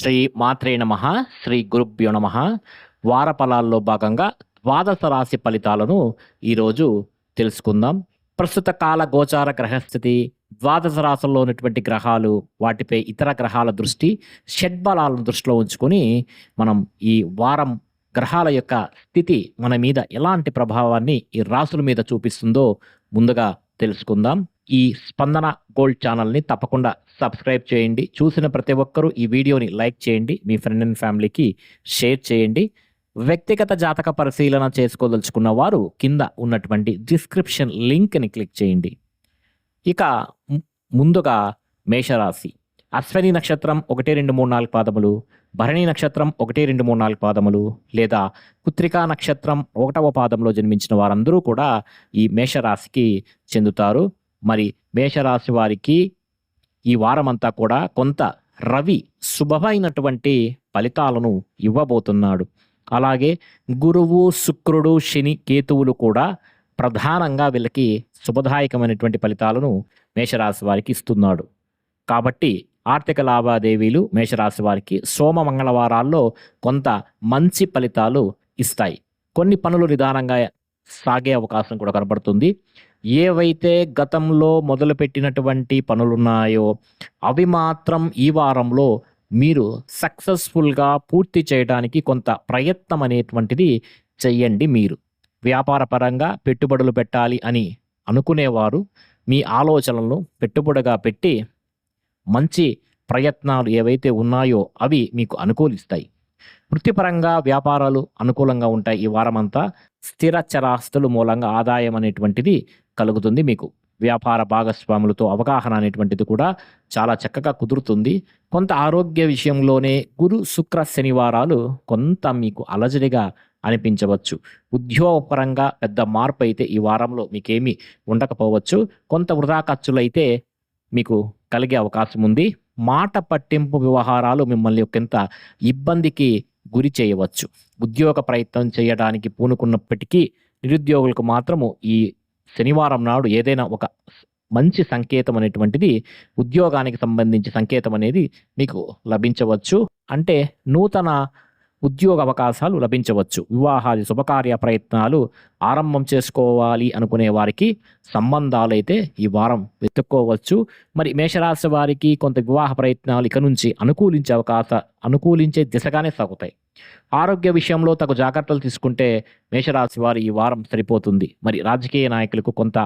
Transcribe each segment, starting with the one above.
శ్రీ మాత్రే నమః. శ్రీ గురుభ్యో నమః. వార ఫలాల్లో భాగంగా ద్వాదశ రాశి ఫలితాలను ఈరోజు తెలుసుకుందాం. ప్రస్తుత కాల గోచార గ్రహస్థితి, ద్వాదశ రాశుల్లో ఉన్నటువంటి గ్రహాలు, వాటిపై ఇతర గ్రహాల దృష్టి, షడ్బలాలను దృష్టిలో ఉంచుకొని మనం ఈ వారం గ్రహాల యొక్క స్థితి మన మీద ఎలాంటి ప్రభావాన్ని ఈ రాశుల మీద చూపిస్తుందో ముందుగా తెలుసుకుందాం. ఈ స్పందన గోల్డ్ ఛానల్‌ని తప్పకుండా సబ్స్క్రైబ్ చేయండి. చూసిన ప్రతి ఒక్కరూ ఈ వీడియోని లైక్ చేయండి. మీ ఫ్రెండ్ అండ్ ఫ్యామిలీకి షేర్ చేయండి. వ్యక్తిగత జాతక పరిశీలన చేసుకోదలుచుకున్న వారు కింద ఉన్నటువంటి డిస్క్రిప్షన్ లింక్‌ని క్లిక్ చేయండి. ఇక ముందుగా మేషరాశి. అశ్విని నక్షత్రం 1, 2, 3, 4 పాదములు, భరణి నక్షత్రం 1, 2, 3, 4 పాదములు లేదా కృత్తికా నక్షత్రం 1వ పాదంలో జన్మించిన వారందరూ కూడా ఈ మేషరాశికి చెందుతారు. మరి మేషరాశి వారికి ఈ వారమంతా కూడా కొంత రవి శుభమైనటువంటి ఫలితాలను ఇవ్వబోతున్నాడు. అలాగే గురువు, శుక్రుడు, శని, కేతువులు కూడా ప్రధానంగా వీళ్ళకి శుభదాయకమైనటువంటి ఫలితాలను మేషరాశి వారికి ఇస్తున్నాడు. కాబట్టి ఆర్థిక లావాదేవీలు మేషరాశి వారికి సోమ మంగళవారాల్లో కొంత మంచి ఫలితాలు ఇస్తాయి. కొన్ని పనులు నిదానంగా సాగే అవకాశం కూడా కనబడుతుంది. ఏవైతే గతంలో మొదలుపెట్టినటువంటి పనులున్నాయో అవి మాత్రం ఈ వారంలో మీరు సక్సెస్ఫుల్గా పూర్తి చేయడానికి కొంత ప్రయత్నం అనేటువంటిది చెయ్యండి. మీరు వ్యాపార పరంగా పెట్టుబడులు పెట్టాలి అని అనుకునేవారు మీ ఆలోచనలను పెట్టుబడిగా పెట్టి మంచి ప్రయత్నాలు ఏవైతే ఉన్నాయో అవి మీకు అనుకూలిస్తాయి. వృత్తిపరంగా వ్యాపారాలు అనుకూలంగా ఉంటాయి. ఈ వారమంతా స్థిర చరాస్తుల మూలంగా ఆదాయం అనేటువంటిది కలుగుతుంది. మీకు వ్యాపార భాగస్వాములతో అవగాహన అనేటువంటిది కూడా చాలా చక్కగా కుదురుతుంది. కొంత ఆరోగ్య విషయంలోనే గురు, శుక్ర, శనివారాలు కొంత మీకు అలజడిగా అనిపించవచ్చు. ఉద్యోగపరంగా పెద్ద మార్పు అయితే ఈ వారంలో మీకేమీ ఉండకపోవచ్చు. కొంత వృధా ఖర్చులైతే మీకు కలిగే అవకాశం ఉంది. మాట పట్టింపు వ్యవహారాలు మిమ్మల్ని ఒకంత ఇబ్బందికి గురి చేయవచ్చు. ఉద్యోగ ప్రయత్నం చేయడానికి పూనుకున్నప్పటికీ నిరుద్యోగులకు మాత్రము ఈ శనివారం నాడు ఏదైనా ఒక మంచి సంకేతం అనేటువంటిది, ఉద్యోగానికి సంబంధించి సంకేతం అనేది మీకు లభించవచ్చు. అంటే నూతన ఉద్యోగ అవకాశాలు లభించవచ్చు. వివాహాది శుభకార్య ప్రయత్నాలు ఆరంభం చేసుకోవాలి అనుకునే వారికి సంబంధాలు అయితే ఈ వారం వెతుక్కోవచ్చు. మరి మేషరాశి వారికి కొంత వివాహ ప్రయత్నాలు ఇక నుంచి అనుకూలించే దిశగానే సాగుతాయి. ఆరోగ్య విషయంలో తగు జాగ్రత్తలు తీసుకుంటే మేషరాశి వారు ఈ వారం సరిపోతుంది. మరి రాజకీయ నాయకులకు కొంత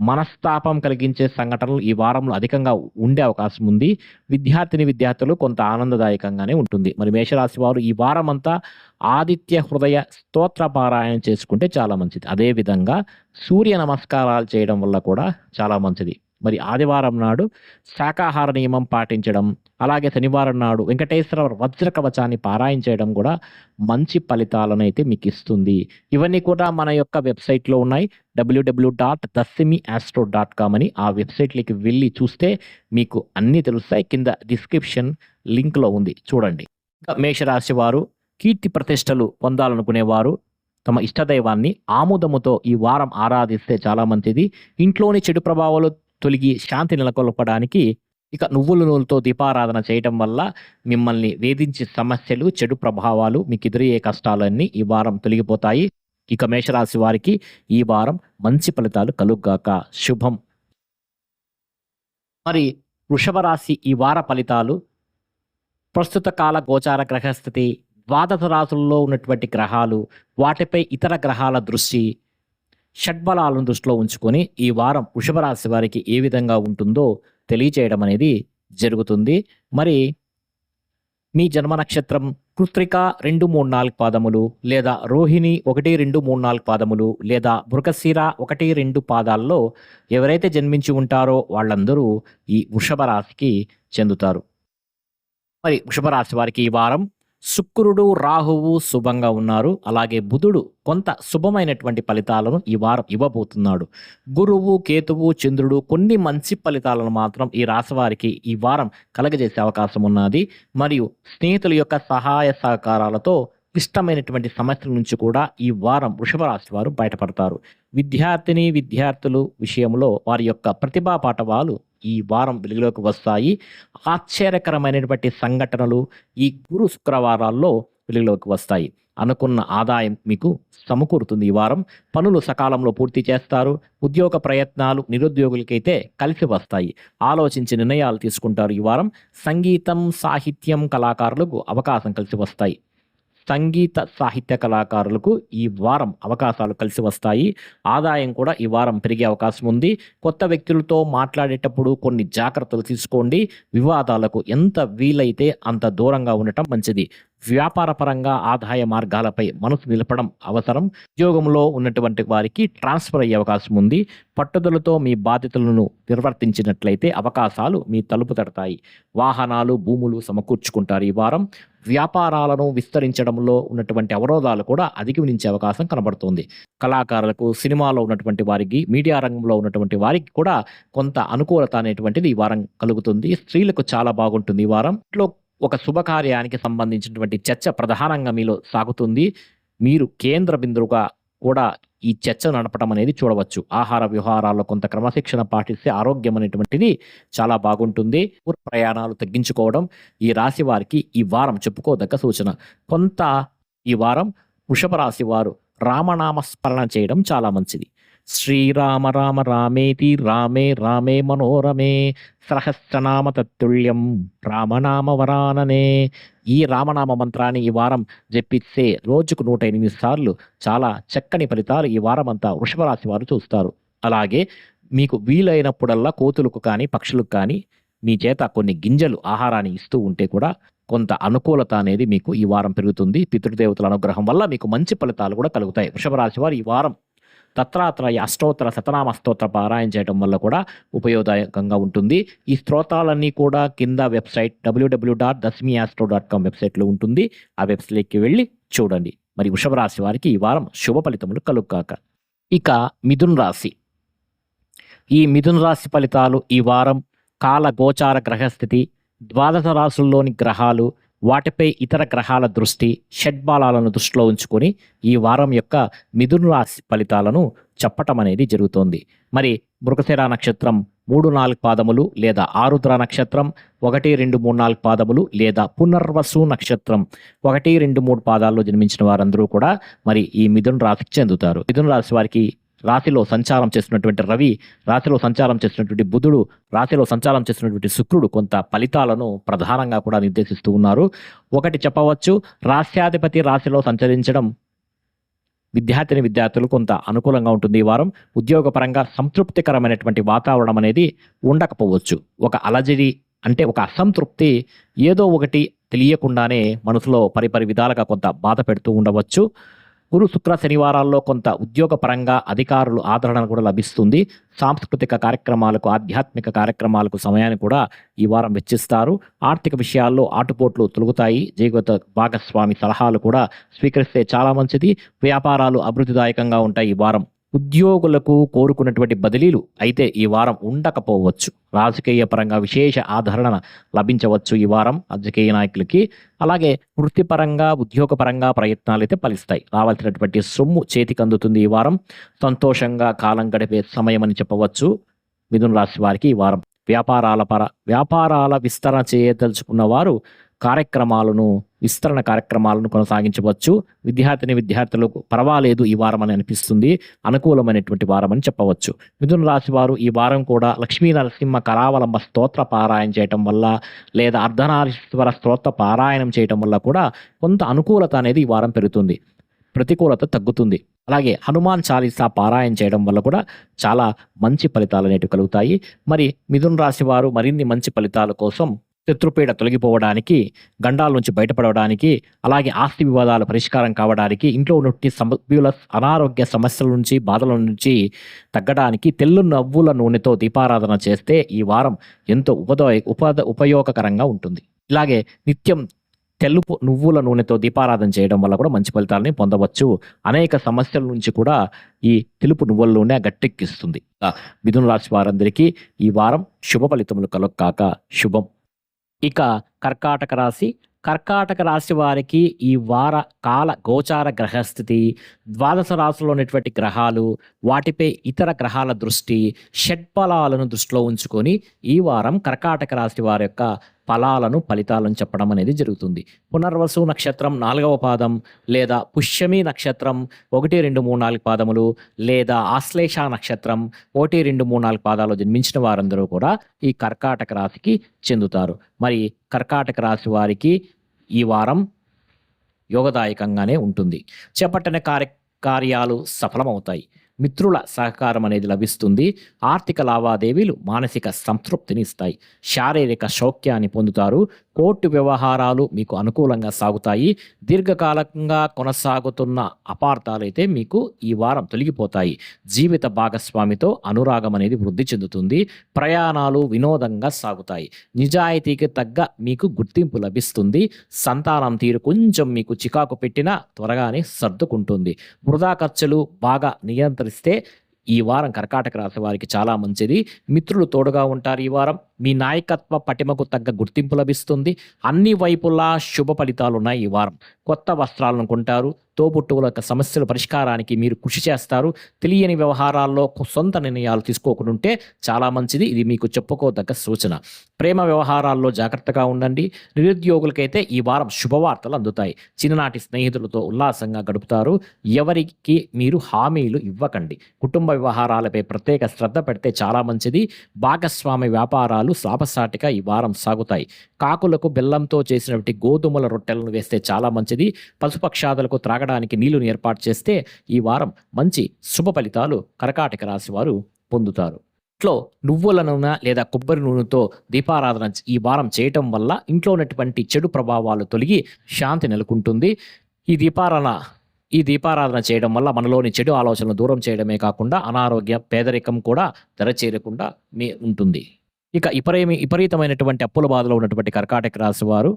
మనస్తాపం కలిగించే సంఘటనలు ఈ వారంలో అధికంగా ఉండే అవకాశం ఉంది. విద్యార్థులు కొంత ఆనందదాయకంగానే ఉంటుంది. మరి మేషరాశి వారు ఈ వారం అంతా ఆదిత్య హృదయ స్తోత్ర పారాయణం చేసుకుంటే చాలా మంచిది. అదేవిధంగా సూర్య నమస్కారాలు చేయడం వల్ల కూడా చాలా మంచిది. మరి ఆదివారం నాడు శాకాహార నియమం పాటించడం, అలాగే శనివారం నాడు వెంకటేశ్వర వజ్ర కవచాన్ని పారాయణ చేయడం కూడా మంచి ఫలితాలను అయితే మీకు ఇస్తుంది. ఇవన్నీ కూడా మన యొక్క వెబ్సైట్లో ఉన్నాయి. www.dasimiastro.com అని ఆ వెబ్సైట్లోకి వెళ్ళి చూస్తే మీకు అన్నీ తెలుస్తాయి. కింద డిస్క్రిప్షన్ లింక్లో ఉంది, చూడండి. ఇంకా మేషరాశి వారు కీర్తి ప్రతిష్టలు పొందాలనుకునేవారు తమ ఇష్టదైవాన్ని ఆముదముతో ఈ వారం ఆరాధిస్తే చాలా మంచిది. ఇంట్లోని చెడు ప్రభావాలు తొలగి శాంతి నెలకొల్పడానికి ఇక నువ్వుల నూనెతో దీపారాధన చేయటం వల్ల మిమ్మల్ని వేధించే సమస్యలు, చెడు ప్రభావాలు, మీకు ఎదురయ్యే కష్టాలన్నీ ఈ వారం తొలగిపోతాయి. ఇక మేషరాశి వారికి ఈ వారం మంచి ఫలితాలు కలుగ్గాక. శుభం. మరి వృషభ రాశి ఈ వార ఫలితాలు. ప్రస్తుత కాల గోచార గ్రహస్థితి, ద్వాదశ రాశుల్లో ఉన్నటువంటి గ్రహాలు, వాటిపై ఇతర గ్రహాల దృష్టి, షడ్బలాలను దృష్టిలో ఉంచుకొని ఈ వారం వృషభ రాశి వారికి ఏ విధంగా ఉంటుందో తెలియచేయడం అనేది జరుగుతుంది. మరి మీ జన్మ నక్షత్రం కృత్తిక 2, 3, 4 పాదములు లేదా రోహిణి 1, 2, 3, 4 పాదములు లేదా మృగశిర 1, 2 పాదాల్లో ఎవరైతే జన్మించి ఉంటారో వాళ్ళందరూ ఈ వృషభ రాశికి చెందుతారు. మరి వృషభ రాశి వారికి ఈ వారం శుక్రుడు, రాహువు శుభంగా ఉన్నారు. అలాగే బుధుడు కొంత శుభమైనటువంటి ఫలితాలను ఈ వారం ఇవ్వబోతున్నాడు. గురువు, కేతువు, చంద్రుడు కొన్ని మంచి ఫలితాలను మాత్రం ఈ రాశి వారికి ఈ వారం కలగజేసే అవకాశం ఉన్నది. మరియు స్నేహితుల యొక్క సహాయ సహకారాలతో క్లిష్టమైనటువంటి సమస్యల నుంచి కూడా ఈ వారం వృషభ రాశి వారు బయటపడతారు. విద్యార్థులు విషయంలో వారి యొక్క ప్రతిభా పాఠవాలు ఈ వారం వెలుగులోకి వస్తాయి. ఆశ్చర్యకరమైనటువంటి సంఘటనలు ఈ గురు శుక్రవారాల్లో వెలుగులోకి వస్తాయి. అనుకున్న ఆదాయం మీకు సమకూరుతుంది ఈ వారం. పనులు సకాలంలో పూర్తి చేస్తారు. ఉద్యోగ ప్రయత్నాలు నిరుద్యోగులకైతే కలిసి వస్తాయి. ఆలోచించి నిర్ణయాలు తీసుకుంటారు ఈ వారం. సంగీతం, సాహిత్యం కళాకారులకు అవకాశం కలిసి వస్తాయి. సంగీత సాహిత్య కళాకారులకు ఈ వారం అవకాశాలు కలిసి వస్తాయి. ఆదాయం కూడా ఈ వారం పెరిగే అవకాశం ఉంది. కొత్త వ్యక్తులతో మాట్లాడేటప్పుడు కొన్ని జాగ్రత్తలు తీసుకోండి. వివాదాలకు ఎంత వీలైతే అంత దూరంగా ఉండటం మంచిది. వ్యాపార పరంగా ఆదాయ మార్గాలపై మనసు నిలపడం అవసరం. ఉద్యోగంలో ఉన్నటువంటి వారికి ట్రాన్స్ఫర్ అయ్యే అవకాశం ఉంది. పట్టుదలతో మీ బాధ్యతలను నిర్వర్తించినట్లయితే అవకాశాలు మీ తలుపు తడతాయి. వాహనాలు, భూములు సమకూర్చుకుంటారు ఈ వారం. వ్యాపారాలను విస్తరించడంలో ఉన్నటువంటి అవరోధాలు కూడా అధిగమించే అవకాశం కనబడుతుంది. కళాకారులకు, సినిమాలో ఉన్నటువంటి వారికి, మీడియా రంగంలో ఉన్నటువంటి వారికి కూడా కొంత అనుకూలత అనేటువంటిది ఈ వారం కలుగుతుంది. స్త్రీలకు చాలా బాగుంటుంది ఈ వారం. ఇంట్లో ఒక శుభకార్యానికి సంబంధించినటువంటి చర్చ ప్రధానంగా మీలో సాగుతుంది. మీరు కేంద్ర బిందువుగా కూడా ఈ చర్చ నడపడం అనేది చూడవచ్చు. ఆహార వ్యవహారాల్లో కొంత క్రమశిక్షణ పాటిస్తే ఆరోగ్యం అనేటువంటిది చాలా బాగుంటుంది. దూర ప్రయాణాలు తగ్గించుకోవడం ఈ రాశి వారికి ఈ వారం చెప్పుకోదగ్గ సూచన. కొంత ఈ వారం వృషభ రాశి వారు రామనామ స్మరణ చేయడం చాలా మంచిది. శ్రీరామ రామ రామేతి రామే రామే మనోరమే సహస్రనామ తత్తుల్యం రామనామ వరాననే. ఈ రామనామ మంత్రాన్ని ఈ వారం జపిస్తే రోజుకు 108 సార్లు చాలా చక్కని ఫలితాలు ఈ వారం అంతా వృషభ రాశి వారు చూస్తారు. అలాగే మీకు వీలైనప్పుడల్లా కోతులకు కానీ, పక్షులకు కానీ మీ చేత కొన్ని గింజలు ఆహారాన్ని ఇస్తూ ఉంటే కూడా కొంత అనుకూలత అనేది మీకు ఈ వారం పెరుగుతుంది. పితృదేవతల అనుగ్రహం వల్ల మీకు మంచి ఫలితాలు కూడా కలుగుతాయి. వృషభ రాశి వారు ఈ వారం దత్తాత్రేయ అష్టోత్తర శతనామ స్తోత్ర పారాయణ చేయడం వల్ల కూడా ఉపయోగదాయకంగా ఉంటుంది. ఈ స్తోత్రాలన్నీ కూడా కింద వెబ్సైట్ www.dasmiastro.com వెబ్సైట్లో ఉంటుంది. ఆ వెబ్సైట్కి వెళ్ళి చూడండి. మరి వృషభ రాశి వారికి ఈ వారం శుభ ఫలితములు కలుగుగాక. ఇక మిథున రాశి. ఈ మిథున రాశి ఫలితాలు ఈ వారం కాల గోచార గ్రహస్థితి, ద్వాదశ రాశుల్లోని గ్రహాలు, వాటిపై ఇతర గ్రహాల దృష్టి, షడ్బాలాలను దృష్టిలో ఉంచుకొని ఈ వారం యొక్క మిథున రాశి ఫలితాలను చెప్పటం అనేది జరుగుతోంది. మరి మృగశిర నక్షత్రం 3-4 పాదములు లేదా ఆరుద్ర నక్షత్రం 1, 2, 3, 4 పాదములు లేదా పునర్వసు నక్షత్రం 1, 2, 3 పాదాల్లో జన్మించిన వారందరూ కూడా మరి ఈ మిథున రాశికి చెందుతారు. మిథున రాశి వారికి రాశిలో సంచారం చేస్తున్నటువంటి రవి, రాశిలో సంచారం చేస్తున్నటువంటి బుధుడు, రాశిలో సంచారం చేస్తున్నటువంటి శుక్రుడు కొంత ఫలితాలను ప్రధానంగా కూడా నిర్దేశిస్తూ ఉన్నారు. ఒకటి చెప్పవచ్చు, రాశ్యాధిపతి రాశిలో సంచరించడం విద్యార్థులు కొంత అనుకూలంగా ఉంటుంది ఈ వారం. ఉద్యోగపరంగా సంతృప్తికరమైనటువంటి వాతావరణం అనేది ఉండకపోవచ్చు. ఒక అలజడి అంటే ఒక అసంతృప్తి ఏదో ఒకటి తెలియకుండానే మనసులో పరిపరి విధాలుగా కొంత బాధ పెడుతూ ఉండవచ్చు. గురు శుక్ర శనివారాల్లో కొంత ఉద్యోగపరంగా అధికారులు ఆదరణ కూడా లభిస్తుంది. సాంస్కృతిక కార్యక్రమాలకు, ఆధ్యాత్మిక కార్యక్రమాలకు సమయాన్ని కూడా ఈ వారం వెచ్చిస్తారు. ఆర్థిక విషయాల్లో ఆటుపోట్లు తొలగుతాయి. జీవిత భాగస్వామి సలహాలు కూడా స్వీకరిస్తే చాలా మంచిది. వ్యాపారాలు అభివృద్ధిదాయకంగా ఉంటాయి ఈ వారం. ఉద్యోగులకు కోరుకున్నటువంటి బదిలీలు అయితే ఈ వారం ఉండకపోవచ్చు. రాజకీయ పరంగా విశేష ఆదరణ లభించవచ్చు ఈ వారం రాజకీయ నాయకులకి. అలాగే వృత్తిపరంగా, ఉద్యోగపరంగా ప్రయత్నాలు అయితే ఫలిస్తాయి. రావాల్సినటువంటి సొమ్ము చేతికి అందుతుంది ఈ వారం. సంతోషంగా కాలం గడిపే సమయం అని చెప్పవచ్చు మిథున రాశి వారికి ఈ వారం. వ్యాపారాల విస్తరణ చేయదలుచుకున్న వారు విస్తరణ కార్యక్రమాలను కొనసాగించవచ్చు. విద్యార్థులకు పర్వాలేదు ఈ వారం అని అనిపిస్తుంది. అనుకూలమైనటువంటి వారం అని చెప్పవచ్చు. మిథున రాశి వారు ఈ వారం కూడా లక్ష్మీ నరసింహ కరావలంబ స్తోత్ర పారాయణ చేయటం వల్ల లేదా అర్ధనారీశ్వర స్తోత్ర పారాయణం చేయటం వల్ల కూడా కొంత అనుకూలత అనేది ఈ వారం పెరుగుతుంది. ప్రతికూలత తగ్గుతుంది. అలాగే హనుమాన్ చాలీసా పారాయణ చేయడం వల్ల కూడా చాలా మంచి ఫలితాలు అనేటివి కలుగుతాయి. మరి మిథున రాశి వారు మరిన్ని మంచి ఫలితాల కోసం శత్రుపీడ తొలగిపోవడానికి, గండాల నుంచి బయటపడడానికి, అలాగే ఆస్తి వివాదాల పరిష్కారం కావడానికి, ఇంట్లో ఉన్నటువంటి సభ్యుల అనారోగ్య సమస్యల నుంచి, బాధల నుంచి తగ్గడానికి తెల్లు నవ్వుల నూనెతో దీపారాధన చేస్తే ఈ వారం ఎంతో ఉపయోగకరంగా ఉంటుంది. ఇలాగే నిత్యం తెలుపు నువ్వుల నూనెతో దీపారాధన చేయడం వల్ల కూడా మంచి ఫలితాలని పొందవచ్చు. అనేక సమస్యల నుంచి కూడా ఈ తెలుపు నువ్వుల నూనె గట్టెక్కిస్తుంది. మిథున రాశి వారందరికీ ఈ వారం శుభ ఫలితములు కలుగాక. శుభం. ఇక కర్కాటక రాశి. కర్కాటక రాశి వారికి ఈ వార కాల గోచార గ్రహస్థితి, ద్వాదశ రాశుల్లో ఉన్నటువంటి గ్రహాలు, వాటిపై ఇతర గ్రహాల దృష్టి, షట్ఫలాలను దృష్టిలో ఉంచుకొని ఈ వారం కర్కాటక రాశి వారి యొక్క ఫలితాలను చెప్పడం అనేది జరుగుతుంది. పునర్వసు నక్షత్రం 4వ పాదం లేదా పుష్యమి నక్షత్రం 1, 2, 3, 4 పాదములు లేదా ఆశ్లేష నక్షత్రం 1, 2, 3, 4 పాదాలు జన్మించిన వారందరూ కూడా ఈ కర్కాటక రాశికి చెందుతారు. మరి కర్కాటక రాశి వారికి ఈ వారం యోగదాయకంగానే ఉంటుంది. చేపట్టిన కార్యాలు సఫలమవుతాయి. మిత్రుల సహకారం అనేది లభిస్తుంది. ఆర్థిక లావాదేవీలు మానసిక సంతృప్తిని ఇస్తాయి. శారీరక సౌఖ్యాన్ని పొందుతారు. కోర్టు వ్యవహారాలు మీకు అనుకూలంగా సాగుతాయి. దీర్ఘకాలంగా కొనసాగుతున్న అపార్థాలైతే మీకు ఈ వారం తొలగిపోతాయి. జీవిత భాగస్వామితో అనురాగం అనేది వృద్ధి చెందుతుంది. ప్రయాణాలు వినోదంగా సాగుతాయి. నిజాయితీకి తగ్గ మీకు గుర్తింపు లభిస్తుంది. సంతానం తీరు కొంచెం మీకు చికాకు పెట్టినా త్వరగానే సర్దుకుంటుంది. వృధా ఖర్చులు బాగా నియంత్రిస్తే ఈ వారం కర్కాటక రాశి వారికి చాలా మంచిది. మిత్రులు తోడుగా ఉంటారు. ఈ వారం మీ నాయకత్వ పటిమకు తగ్గ గుర్తింపు లభిస్తుంది. అన్ని వైపులా శుభ ఫలితాలు ఉన్నాయి. ఈ వారం కొత్త వస్త్రాలను కొంటారు. తోబుట్టువుల యొక్క సమస్యల పరిష్కారానికి మీరు కృషి చేస్తారు. తెలియని వ్యవహారాల్లో సొంత నిర్ణయాలు తీసుకోకుంటే చాలా మంచిది. ఇది మీకు చెప్పుకోదగ్గ సూచన. ప్రేమ వ్యవహారాల్లో జాగ్రత్తగా ఉండండి. నిరుద్యోగులకైతే ఈ వారం శుభవార్తలు అందుతాయి. చిన్ననాటి స్నేహితులతో ఉల్లాసంగా గడుపుతారు. ఎవరికి మీరు హామీలు ఇవ్వకండి. కుటుంబ వ్యవహారాలపై ప్రత్యేక శ్రద్ధ పెడితే చాలా మంచిది. భాగస్వామి వ్యాపారాలు లాభసాటిగా ఈ వారం సాగుతాయి. కాకులకు బెల్లంతో చేసినటువంటి గోధుమల రొట్టెలను వేస్తే చాలా మంచిది. పశుపక్షాదులకు త్రాగడానికి నీళ్లను ఏర్పాటు చేస్తే ఈ వారం మంచి శుభ ఫలితాలు కర్కాటక రాశి వారు పొందుతారు. ఇంట్లో నువ్వుల నూనె లేదా కొబ్బరి నూనెతో దీపారాధన ఈ వారం చేయటం వల్ల ఇంట్లో ఉన్నటువంటి చెడు ప్రభావాలు తొలగి శాంతి నెలకొంటుంది. ఈ దీపారాధన చేయడం వల్ల మనలోని చెడు ఆలోచనలు దూరం చేయడమే కాకుండా అనారోగ్య, పేదరికం కూడా తెరచేరకుండా ఉంటుంది. ఇక విపరీతమైనటువంటి అప్పుల బాధలో ఉన్నటువంటి కర్కాటక రాశి వారు,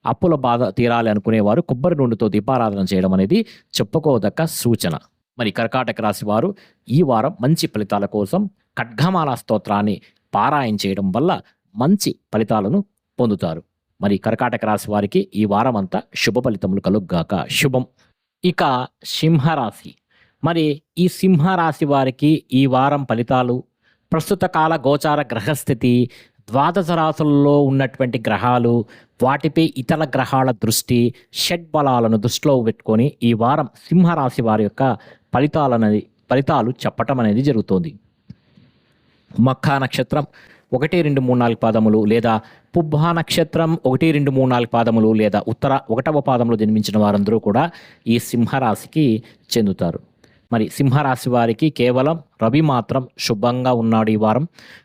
అప్పుల బాధ తీరాలి అనుకునేవారు కొబ్బరి నూనెతో దీపారాధన చేయడం అనేది చెప్పుకోదగ్గ సూచన. మరి కర్కాటక రాశి వారు ఈ వారం మంచి ఫలితాల కోసం ఖడ్గమాల స్తోత్రాన్ని పారాయణ చేయడం వల్ల మంచి ఫలితాలను పొందుతారు. మరి కర్కాటక రాశి వారికి ఈ వారం అంతా శుభ ఫలితములు కలుగ్గాక. శుభం. ఇక సింహరాశి. మరి ఈ సింహరాశి వారికి ఈ వారం ఫలితాలు, ప్రస్తుత కాల గోచార గ్రహస్థితి, ద్వాదశ రాశుల్లో ఉన్నటువంటి గ్రహాలు, వాటిపై ఇతర గ్రహాల దృష్టి, షడ్బలాలను దృష్టిలో పెట్టుకొని ఈ వారం సింహరాశి వారి యొక్క ఫలితాలు చెప్పటం అనేది జరుగుతోంది. మఖా నక్షత్రం 1, 2, 3, 4 పాదములు లేదా పుబ్బా నక్షత్రం 1, 2, 3, 4 పాదములు లేదా ఉత్తర 1వ పాదంలో జన్మించిన వారందరూ కూడా ఈ సింహరాశికి చెందుతారు. మరి సింహరాశి వారికి కేవలం రవి మాత్రం శుభంగా ఉన్నాడు ఈ వారం.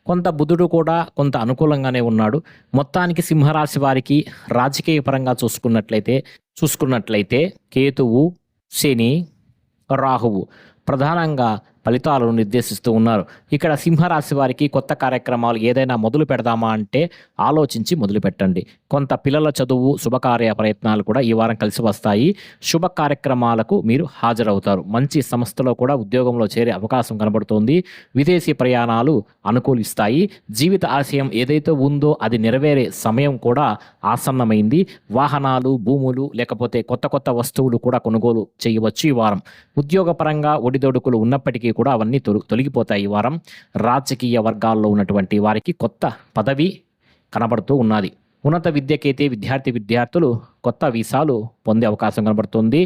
కొంత బుధుడు కూడా కొంత అనుకూలంగానే ఉన్నాడు. మొత్తానికి సింహరాశి వారికి రాజకీయ పరంగా చూసుకున్నట్లయితే కేతువు, శని, రాహువు ప్రధానంగా ఫలితాలను నిర్దేశిస్తూ ఉన్నారు. ఇక్కడ సింహరాశి వారికి కొత్త కార్యక్రమాలు ఏదైనా మొదలు పెడదామా అంటే ఆలోచించి మొదలు పెట్టండి. కొంత పిల్లల చదువు, శుభకార్య ప్రయత్నాలు కూడా ఈ వారం కలిసి వస్తాయి. శుభ కార్యక్రమాలకు మీరు హాజరవుతారు. మంచి సంస్థలో కూడా ఉద్యోగంలో చేరే అవకాశం కనబడుతోంది. విదేశీ ప్రయాణాలు అనుకూలిస్తాయి. జీవిత ఆశయం ఏదైతే ఉందో అది నెరవేరే సమయం కూడా ఆసన్నమైంది. వాహనాలు, భూములు లేకపోతే కొత్త వస్తువులు కూడా కొనుగోలు చేయవచ్చు ఈ వారం. ఉద్యోగపరంగా ఒడిదొడుకులు ఉన్నప్పటికీ కూడా అవన్నీ తొలగిపోతాయి ఈ వారం. రాజకీయ వర్గాల్లో ఉన్నటువంటి వారికి కొత్త పదవి కనబడుతూ ఉన్నది. ఉన్నత విద్యకైతే విద్యార్థులు కొత్త వీసాలు పొందే అవకాశం కనబడుతుంది.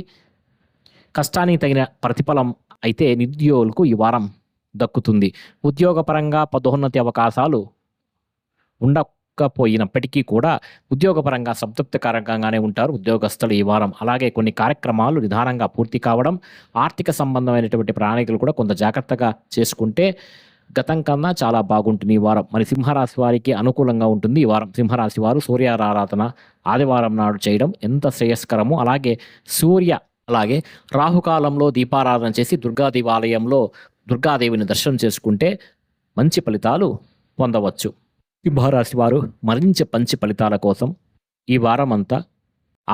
కష్టానికి తగిన ప్రతిఫలం అయితే నిరుద్యోగులకు ఈ వారం దక్కుతుంది. ఉద్యోగపరంగా పదోన్నతి అవకాశాలు ఉండకపోయినప్పటికీ కూడా ఉద్యోగపరంగా సంతృప్తికరంగానే ఉంటారు ఉద్యోగస్తులు ఈ వారం. అలాగే కొన్ని కార్యక్రమాలు నిదానంగా పూర్తి కావడం, ఆర్థిక సంబంధమైనటువంటి ప్రణాళికలు కూడా కొంత జాగ్రత్తగా చేసుకుంటే గతం కన్నా చాలా బాగుంటుంది ఈ వారం. మరి సింహరాశి వారికి అనుకూలంగా ఉంటుంది ఈ వారం. సింహరాశి వారు సూర్యారాధన ఆదివారం నాడు చేయడం ఎంత శ్రేయస్కరము. అలాగే రాహుకాలంలో దీపారాధన చేసి ఆలయంలో దుర్గాదేవిని దర్శనం చేసుకుంటే మంచి ఫలితాలు పొందవచ్చు. సింహరాశి వారు మరింత మంచి ఫలితాల కోసం ఈ వారం అంతా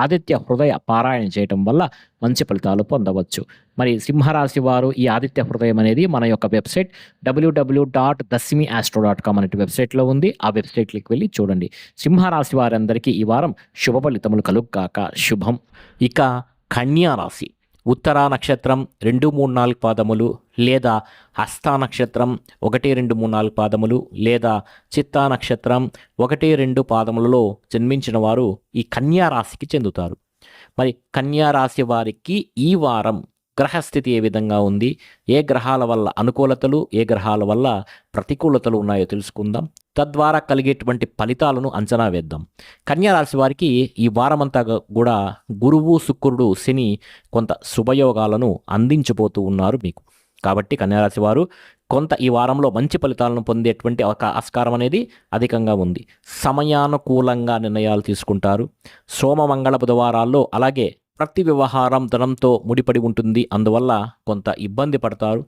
ఆదిత్య హృదయ పారాయణ చేయటం వల్ల మంచి ఫలితాలు పొందవచ్చు. మరి సింహరాశి వారు ఈ ఆదిత్య హృదయం అనేది మన యొక్క వెబ్సైట్ www.dasimiastro.com అనే వెబ్సైట్‌లో ఉంది. ఆ వెబ్సైట్‌లోకి వెళ్లి చూడండి. సింహరాశి వారందరికీ ఈ వారం శుభ ఫలితములు కలుగ్గాక. శుభం. ఇక కన్యా రాశి. ఉత్తరా నక్షత్రం 2, 3, 4 పాదములు లేదా హస్తా నక్షత్రం 1, 2, 3, 4 పాదములు లేదా చిత్తా నక్షత్రం 1, 2 పాదములలో జన్మించిన వారు ఈ కన్యా రాశికి చెందుతారు. మరి కన్యా రాశి వారికి ఈ వారం గ్రహస్థితి ఏ విధంగా ఉంది, ఏ గ్రహాల వల్ల అనుకూలతలు, ఏ గ్రహాల వల్ల ప్రతికూలతలు ఉన్నాయో తెలుసుకుందాం. తద్వారా కలిగేటువంటి ఫలితాలను అంచనా వేద్దాం. కన్యా రాశి వారికి ఈ వారమంతా కూడా గురువు, శుక్రుడు, శని కొంత శుభయోగాలను అందించబోతూ ఉన్నారు మీకు. కాబట్టి కన్యారాశి వారు కొంత ఈ వారంలో మంచి ఫలితాలను పొందేటువంటి ఆస్కారం అనేది అధికంగా ఉంది. సమయానుకూలంగా నిర్ణయాలు తీసుకుంటారు. సోమ, మంగళ, బుధవారాల్లో అలాగే ప్రతి వ్యవహారం ధనంతో ముడిపడి ఉంటుంది. అందువల్ల కొంత ఇబ్బంది పడతారు.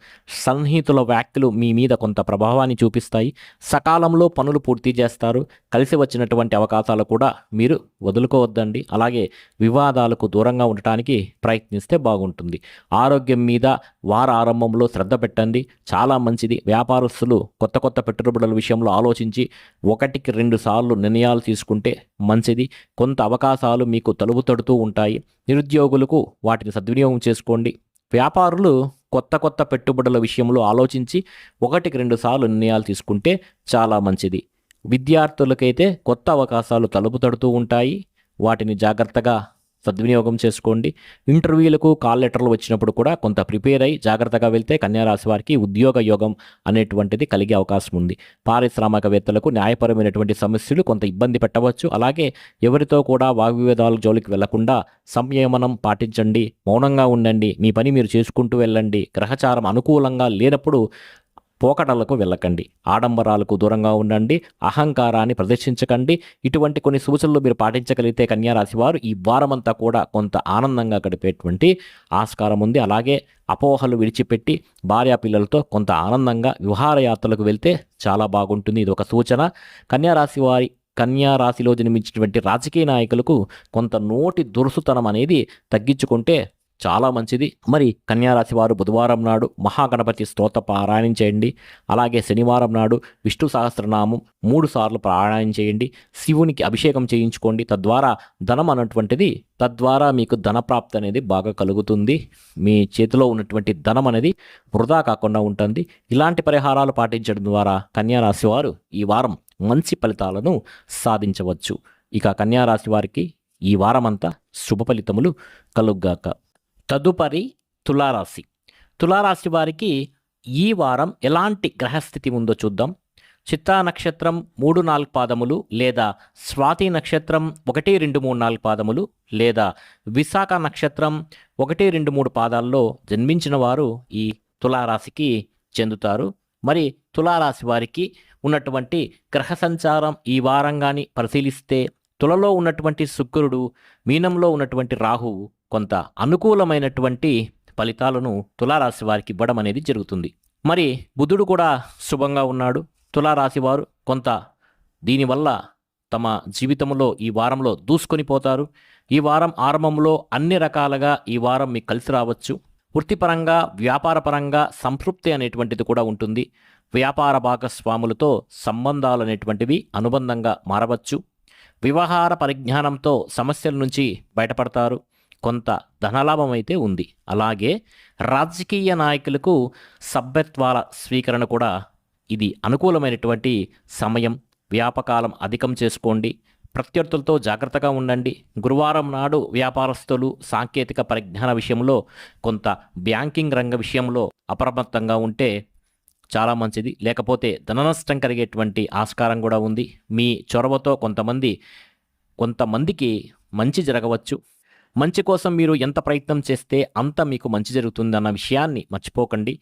సన్నిహితుల వ్యాఖ్యలు మీ మీద కొంత ప్రభావాన్ని చూపిస్తాయి. సకాలంలో పనులు పూర్తి చేస్తారు. కలిసి వచ్చినటువంటి అవకాశాలు కూడా మీరు వదులుకోవద్దండి. అలాగే వివాదాలకు దూరంగా ఉండటానికి ప్రయత్నిస్తే బాగుంటుంది. ఆరోగ్యం మీద వార ఆరంభంలో శ్రద్ధ పెట్టండి, చాలా మంచిది. వ్యాపారస్తులు కొత్త కొత్త పెట్టుబడుల విషయంలో ఆలోచించి 1కి 2 సార్లు నిర్ణయాలు తీసుకుంటే మంచిది. కొంత అవకాశాలు మీకు తలుపు తడుతూ ఉంటాయి. నిరుద్యోగులకు వాటిని సద్వినియోగం చేసుకోండి. వ్యాపారులు కొత్త కొత్త పెట్టుబడుల విషయంలో ఆలోచించి 1కి 2 సార్లు నిర్ణయాలు తీసుకుంటే చాలా మంచిది. విద్యార్థులకైతే కొత్త అవకాశాలు తలుపు తడుతూ ఉంటాయి. వాటిని జాగ్రత్తగా సద్వినియోగం చేసుకోండి. ఇంటర్వ్యూలకు కాల్ లెటర్లు వచ్చినప్పుడు కూడా కొంత ప్రిపేర్ అయ్యి జాగ్రత్తగా వెళ్తే కన్యారాశి వారికి ఉద్యోగ యోగం అనేటువంటిది కలిగే అవకాశం ఉంది. పారిశ్రామికవేత్తలకు న్యాయపరమైనటువంటి సమస్యలు కొంత ఇబ్బంది పెట్టవచ్చు. అలాగే ఎవరితో కూడా వాగ్వివాదాల జోలికి వెళ్లకుండా సంయమనం పాటించండి, మౌనంగా ఉండండి, మీ పని మీరు చేసుకుంటూ వెళ్ళండి. గ్రహచారం అనుకూలంగా లేనప్పుడు పోకడలకు వెళ్ళకండి. ఆడంబరాలకు దూరంగా ఉండండి. అహంకారాన్ని ప్రదర్శించకండి. ఇటువంటి కొన్ని సూచనలు మీరు పాటించగలిగితే కన్యారాశి వారు ఈ వారమంతా కూడా కొంత ఆనందంగా గడిపేటువంటి ఆస్కారం ఉంది. అలాగే అపోహలు విడిచిపెట్టి భార్యాపిల్లలతో కొంత ఆనందంగా విహారయాత్రలకు వెళ్తే చాలా బాగుంటుంది. ఇది ఒక సూచన. కన్యా రాశిలో జన్మించినటువంటి రాజకీయ నాయకులకు కొంత నోటి దురుసుతనం అనేది తగ్గించుకుంటే చాలా మంచిది. మరి కన్యారాశి వారు బుధవారం నాడు మహాగణపతి స్తోత్ర పారాయణం చేయండి. అలాగే శనివారం నాడు విష్ణు సహస్రనామం 3 సార్లు పారాయణం చేయండి. శివునికి అభిషేకం చేయించుకోండి. తద్వారా మీకు ధనప్రాప్తి అనేది బాగా కలుగుతుంది. మీ చేతిలో ఉన్నటువంటి ధనం అనేది వృధా కాకుండా ఉంటుంది. ఇలాంటి పరిహారాలు పాటించడం ద్వారా కన్యారాశి వారు ఈ వారం మంచి ఫలితాలను సాధించవచ్చు. ఇక కన్యారాశి వారికి ఈ వారమంతా శుభ ఫలితములు కలుగ్గాక. తదుపరి తులారాశి. తులారాశి వారికి ఈ వారం ఎలాంటి గ్రహస్థితి ఉందో చూద్దాం. చిత్తా నక్షత్రం 3, 4 పాదములు లేదా స్వాతి నక్షత్రం 1, 2, 3, 4 పాదములు లేదా విశాఖ నక్షత్రం 1, 2, 3 పాదాల్లో జన్మించిన వారు ఈ తులారాశికి చెందుతారు. మరి తులారాశి వారికి ఉన్నటువంటి గ్రహ సంచారం ఈ వారంగాని పరిశీలిస్తే తులలో ఉన్నటువంటి శుక్రుడు, మీనంలో ఉన్నటువంటి రాహువు కొంత అనుకూలమైనటువంటి ఫలితాలను తులారాశి వారికి ఇవ్వడం అనేది జరుగుతుంది. మరి బుధుడు కూడా శుభంగా ఉన్నాడు. తులారాశి వారు కొంత దీనివల్ల తమ జీవితంలో ఈ వారంలో దూసుకొని పోతారు. ఈ వారం ఆరంభంలో అన్ని రకాలుగా ఈ వారం మీకు కలిసి రావచ్చు. వృత్తిపరంగా, వ్యాపారపరంగా సంతృప్తి అనేటువంటిది కూడా ఉంటుంది. వ్యాపార భాగస్వాములతో సంబంధాలు అనేటువంటివి అనుబంధంగా మారవచ్చు. వ్యవహార పరిజ్ఞానంతో సమస్యల నుంచి బయటపడతారు. కొంత ధనలాభం అయితే ఉంది. అలాగే రాజకీయ నాయకులకు సభ్యత్వాల స్వీకరణ కూడా ఇది అనుకూలమైనటువంటి సమయం. వ్యాపకాలం అధికం చేసుకోండి. ప్రత్యర్థులతో జాగ్రత్తగా ఉండండి. గురువారం నాడు వ్యాపారస్తులు సాంకేతిక పరిజ్ఞాన విషయంలో, కొంత బ్యాంకింగ్ రంగ విషయంలో అప్రమత్తంగా ఉంటే చాలా మంచిది. లేకపోతే ధన నష్టం కలిగేటువంటి ఆస్కారం కూడా ఉంది. మీ చొరవతో కొంతమందికి మంచి జరగవచ్చు. మంచి కోసం మీరు ఎంత ప్రయత్నం చేస్తే అంత మీకు మంచి జరుగుతుందన్న విషయాన్ని మర్చిపోకండి.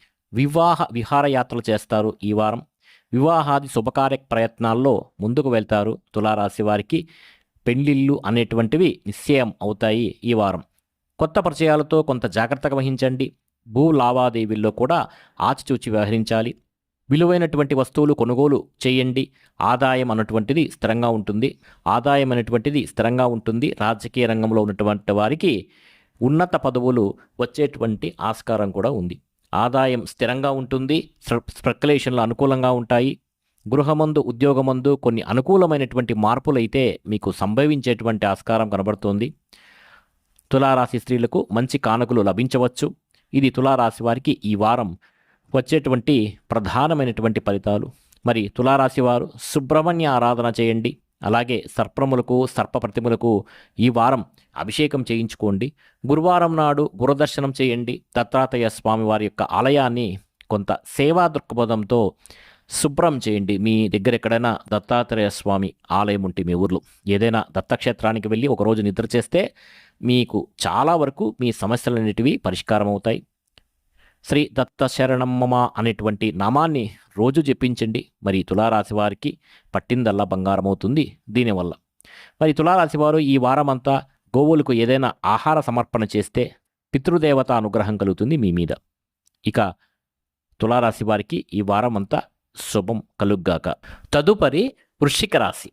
విహారయాత్రలు చేస్తారు ఈ వారం. వివాహాది శుభకార్య ప్రయత్నాల్లో ముందుకు వెళ్తారు. తులారాశి వారికి పెళ్లిళ్ళు అనేటువంటివి నిశ్చయం అవుతాయి ఈ వారం. కొత్త పరిచయాలతో కొంత జాగ్రత్తగా వహించండి. భూ లావాదేవీల్లో కూడా ఆచితూచి వ్యవహరించాలి. విలువైనటువంటి వస్తువులు కొనుగోలు చేయండి. ఆదాయం అన్నటువంటిది స్థిరంగా ఉంటుంది. రాజకీయ రంగంలో ఉన్నటువంటి వారికి ఉన్నత పదవులు వచ్చేటువంటి ఆస్కారం కూడా ఉంది. ఆదాయం స్థిరంగా ఉంటుంది. స్పెక్యులేషన్లు అనుకూలంగా ఉంటాయి. గృహమందు, ఉద్యోగమందు కొన్ని అనుకూలమైనటువంటి మార్పులైతే మీకు సంభవించేటువంటి ఆస్కారం కనబడుతోంది. తులారాశి స్త్రీలకు మంచి కానుకలు లభించవచ్చు. ఇది తులారాశి వారికి ఈ వారం వచ్చేటువంటి ప్రధానమైనటువంటి ఫలితాలు. మరి తులారాశి వారు సుబ్రహ్మణ్య ఆరాధన చేయండి. అలాగే సర్ప ప్రతిమలకు ఈ వారం అభిషేకం చేయించుకోండి. గురువారం నాడు గురుదర్శనం చేయండి. దత్తాత్రేయ స్వామి వారి యొక్క ఆలయాన్ని కొంత సేవా దృక్పథంతో శుభ్రం చేయండి. మీ దగ్గర ఎక్కడైనా దత్తాత్రేయ స్వామి ఆలయం ఉంటే మీ ఊర్లో ఏదైనా దత్తక్షేత్రానికి వెళ్ళి ఒకరోజు నిద్ర చేస్తే మీకు చాలా వరకు మీ సమస్యలన్నిటివి పరిష్కారం అవుతాయి. శ్రీ దత్త శరణమ్మ అనేటువంటి నామాన్ని రోజు జపించండి. మరి తులారాశి వారికి పట్టిందల్లా బంగారం అవుతుంది దీనివల్ల. మరి తులారాశి వారు ఈ వారమంతా గోవులకు ఏదైనా ఆహార సమర్పణ చేస్తే పితృదేవత అనుగ్రహం కలుగుతుంది మీ మీద. ఇక తులారాశి వారికి ఈ వారమంతా శుభం కలుగ్గాక. తదుపరి వృశ్చిక రాశి.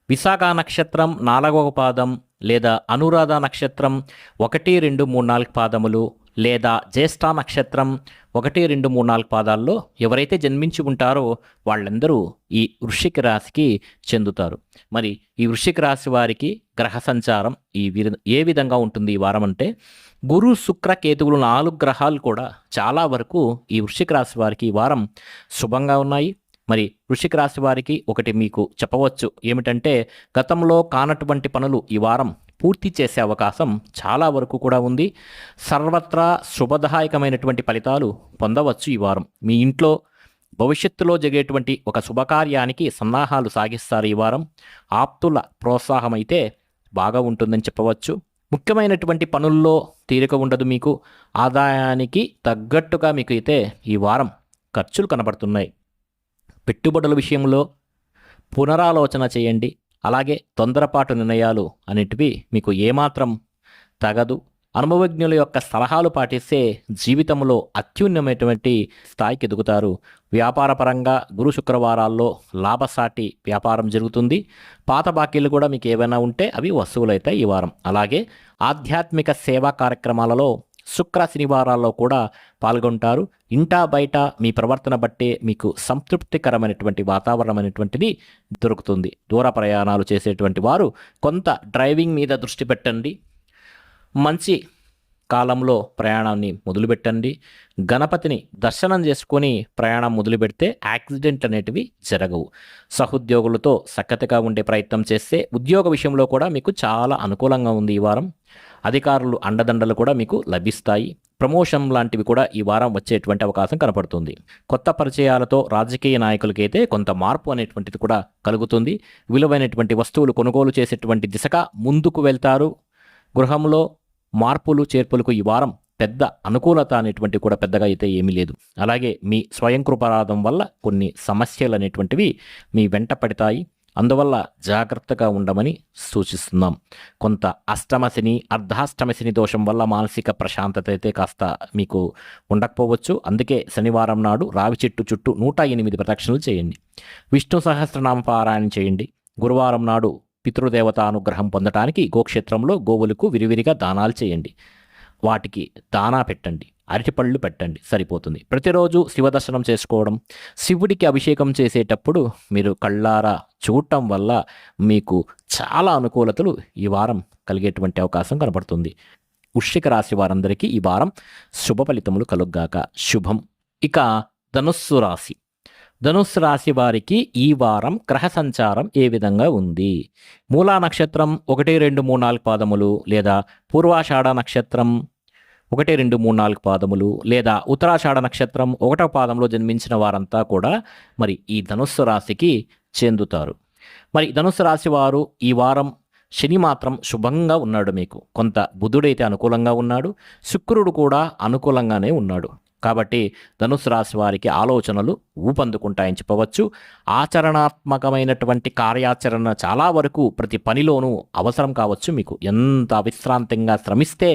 విశాఖ నక్షత్రం 4వ పాదం లేదా అనురాధ నక్షత్రం 1, 2, 3, 4 పాదములు లేదా జ్యేష్ఠ నక్షత్రం 1, 2, 3, 4 పాదాల్లో ఎవరైతే జన్మించి ఉంటారో వాళ్ళందరూ ఈ వృశ్చిక రాశికి చెందుతారు. మరి ఈ వృశ్చిక రాశి వారికి గ్రహ సంచారం ఏ విధంగా ఉంటుంది ఈ వారం అంటే, గురు శుక్ర కేతువులు 4 గ్రహాలు కూడా చాలా వరకు ఈ వృశ్చిక రాశి వారికి ఈ వారం శుభంగా ఉన్నాయి. మరి వృశ్చిక రాశి వారికి ఒకటి మీకు చెప్పవచ్చు ఏమిటంటే, గతంలో కానటువంటి పనులు ఈ వారం పూర్తి చేసే అవకాశం చాలా వరకు కూడా ఉంది. సర్వత్రా శుభదాయకమైనటువంటి ఫలితాలు పొందవచ్చు ఈ వారం. మీ ఇంట్లో భవిష్యత్తులో జరిగేటువంటి ఒక శుభకార్యానికి సన్నాహాలు సాగిస్తారు ఈ వారం. ఆప్తుల ప్రోత్సాహం అయితే బాగా ఉంటుందని చెప్పవచ్చు. ముఖ్యమైనటువంటి పనుల్లో తీరిక ఉండదు మీకు. ఆదాయానికి తగ్గట్టుగా మీకు అయితే ఈ వారం ఖర్చులు కనబడుతున్నాయి. పెట్టుబడుల విషయంలో పునరాలోచన చేయండి. అలాగే తొందరపాటు నిర్ణయాలు అనేటివి మీకు ఏమాత్రం తగదు. అనుభవజ్ఞుల యొక్క సలహాలు పాటిస్తే జీవితంలో అత్యున్నతమైనటువంటి స్థాయికి ఎదుగుతారు. వ్యాపారపరంగా గురు శుక్రవారాల్లో లాభసాటి వ్యాపారం జరుగుతుంది. పాత బాకీలు కూడా మీకు ఏవైనా ఉంటే అవి వసూలవుతాయి ఈ వారం. అలాగే ఆధ్యాత్మిక సేవా కార్యక్రమాలలో శుక్ర శనివారాల్లో కూడా పాల్గొంటారు. ఇంటా బయట మీ ప్రవర్తన బట్టే మీకు సంతృప్తికరమైనటువంటి వాతావరణం అనేటువంటిది దొరుకుతుంది. దూర ప్రయాణాలు చేసేటువంటి వారు కొంత డ్రైవింగ్ మీద దృష్టి పెట్టండి. మంచి కాలంలో ప్రయాణాన్ని మొదలుపెట్టండి. గణపతిని దర్శనం చేసుకొని ప్రయాణం మొదలు పెడితే యాక్సిడెంట్ అనేటివి జరగవు. సహోద్యోగులతో సఖ్యతగా ఉండే ప్రయత్నం చేస్తే ఉద్యోగ విషయంలో కూడా మీకు చాలా అనుకూలంగా ఉంది ఈ వారం. అధికారులు అండదండలు కూడా మీకు లభిస్తాయి. ప్రమోషన్ లాంటివి కూడా ఈ వారం వచ్చేటువంటి అవకాశం కనపడుతుంది. కొత్త పరిచయాలతో రాజకీయ నాయకులకైతే కొంత మార్పు అనేటువంటిది కూడా కలుగుతుంది. విలువైనటువంటి వస్తువులు కొనుగోలు చేసేటువంటి దిశగా ముందుకు వెళ్తారు. గృహంలో మార్పులు చేర్పులకు ఈ వారం పెద్ద అనుకూలత అనేటువంటి కూడా పెద్దగా అయితే ఏమీ లేదు. అలాగే మీ స్వయం కృపారాధం వల్ల కొన్ని సమస్యలు అనేటువంటివి మీ వెంట పడతాయి. అందువల్ల జాగ్రత్తగా ఉండమని సూచిస్తున్నాం. కొంత అష్టమశని, అర్ధాష్టమశని దోషం వల్ల మానసిక ప్రశాంతత అయితే కాస్త మీకు ఉండకపోవచ్చు. అందుకే శనివారం నాడు రావి చెట్టు చుట్టూ 108 ప్రదక్షిణలు చేయండి. విష్ణు సహస్రనామ పారాయణ చేయండి. గురువారం నాడు పితృదేవత అనుగ్రహం పొందటానికి గోక్షేత్రంలో గోవులకు విరివిరిగా దానాలు చేయండి. వాటికి దానా పెట్టండి, అరటిపళ్ళు పెట్టండి, సరిపోతుంది. ప్రతిరోజు శివదర్శనం చేసుకోవడం, శివుడికి అభిషేకం చేసేటప్పుడు మీరు కళ్ళారా చూడటం వల్ల మీకు చాలా అనుకూలతలు ఈ వారం కలిగేటువంటి అవకాశం కనబడుతుంది. వృశ్చిక రాశి వారందరికీ ఈ వారం శుభ ఫలితములు కలుగ్గాక. శుభం. ఇక ధనుస్సు రాశి. ధనుస్సు రాశి వారికి ఈ వారం గ్రహ సంచారం ఏ విధంగా ఉంది? మూలా నక్షత్రం 1, 2, 3, 4 పాదములు లేదా పూర్వాషాఢ నక్షత్రం 1, 2, 3, 4 పాదములు లేదా ఉత్తరాషాఢ నక్షత్రం 1వ పాదంలో జన్మించిన వారంతా కూడా మరి ఈ ధనుస్సు రాశికి చెందుతారు. మరి ధనుస్సు రాశి వారు ఈ వారం శని మాత్రం శుభంగా ఉన్నాడు. మీకు కొంత బుధుడైతే అనుకూలంగా ఉన్నాడు, శుక్రుడు కూడా అనుకూలంగానే ఉన్నాడు. కాబట్టి ధనుస్సు రాశి వారికి ఆలోచనలు ఊపందుకుంటాయని చెప్పవచ్చు. ఆచరణాత్మకమైనటువంటి కార్యాచరణ చాలా వరకు ప్రతి పనిలోనూ అవసరం కావచ్చు. మీకు ఎంత అవిశ్రాంతంగా శ్రమిస్తే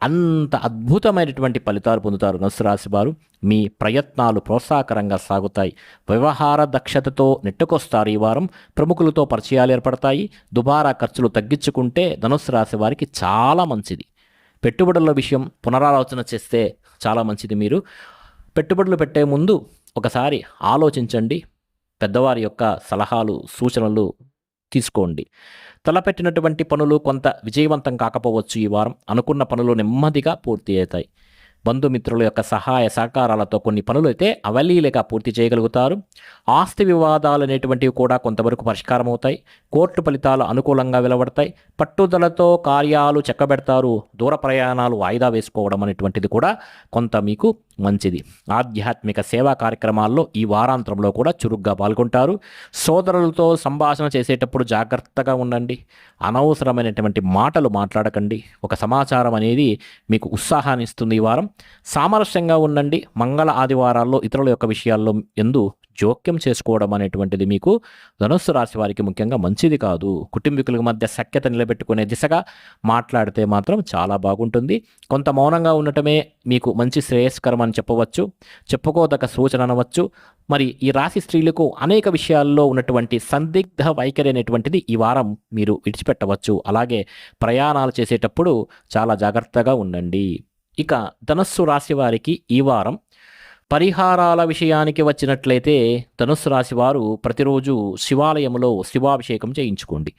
అంత అద్భుతమైనటువంటి ఫలితాలు పొందుతారు ధనుస్సు రాశి వారు. మీ ప్రయత్నాలు ప్రోత్సాహకరంగా సాగుతాయి. వ్యవహార దక్షతతో నెట్టుకొస్తారు ఈ వారం. ప్రముఖులతో పరిచయాలు ఏర్పడతాయి. దుబారా ఖర్చులు తగ్గించుకుంటే ధనుస్సు రాశి వారికి చాలా మంచిది. పెట్టుబడుల విషయం పునరాలోచన చేస్తే చాలా మంచిది. మీరు పెట్టుబడులు పెట్టే ముందు ఒకసారి ఆలోచించండి. పెద్దవారి యొక్క సలహాలు సూచనలు తీసుకోండి. తలపెట్టినటువంటి పనులు కొంత విజయవంతం కాకపోవచ్చు. ఈ వారం అనుకున్న పనులు నెమ్మదిగా పూర్తి అవుతాయి. బంధుమిత్రుల యొక్క సహాయ సహకారాలతో కొన్ని పనులు అయితే అవలీలగా పూర్తి చేయగలుగుతారు. ఆస్తి వివాదాలు అనేటువంటివి కూడా కొంతవరకు పరిష్కారం అవుతాయి. కోర్టు ఫలితాలు అనుకూలంగా వెలువడతాయి. పట్టుదలతో కార్యాలు చక్కబెడతారు. దూర ప్రయాణాలు వాయిదా వేసుకోవడం అనేటువంటిది కూడా కొంత మీకు మంచిది. ఆధ్యాత్మిక సేవా కార్యక్రమాల్లో ఈ వారాంతంలో కూడా చురుగ్గా పాల్గొంటారు. సోదరులతో సంభాషణ చేసేటప్పుడు జాగ్రత్తగా ఉండండి. అనవసరమైనటువంటి మాటలు మాట్లాడకండి. ఒక సమాచారం అనేది మీకు ఉత్సాహాన్ని ఇస్తుంది. ఈ వారం సామరస్యంగా ఉండండి. మంగళ ఆదివారాల్లో ఇతరుల యొక్క విషయాల్లో ఎందు జోక్యం చేసుకోవడం అనేటువంటిది మీకు ధనుస్సు రాశి వారికి ముఖ్యంగా మంచిది కాదు. కుటుంబీకుల మధ్య సఖ్యత నిలబెట్టుకునే దిశగా మాట్లాడితే మాత్రం చాలా బాగుంటుంది. కొంత మౌనంగా ఉండటమే మీకు మంచి శ్రేయస్కరం అని చెప్పవచ్చు. చెప్పుకోదగ్గ సూచన అనవచ్చు. మరి ఈ రాశి స్త్రీలకు అనేక విషయాల్లో ఉన్నటువంటి సందిగ్ధ వైఖరి అనేటువంటిది ఈ వారం మీరు విడిచిపెట్టవచ్చు. అలాగే ప్రయాణాలు చేసేటప్పుడు చాలా జాగ్రత్తగా ఉండండి. ఇక ధనుస్సు రాశి వారికి ఈ వారం పరిహారాల విషయానికి వచ్చినట్లయితే ధనుస్సు రాశి వారు ప్రతిరోజు శివాలయంలో శివాభిషేకం చేయించుకోండి,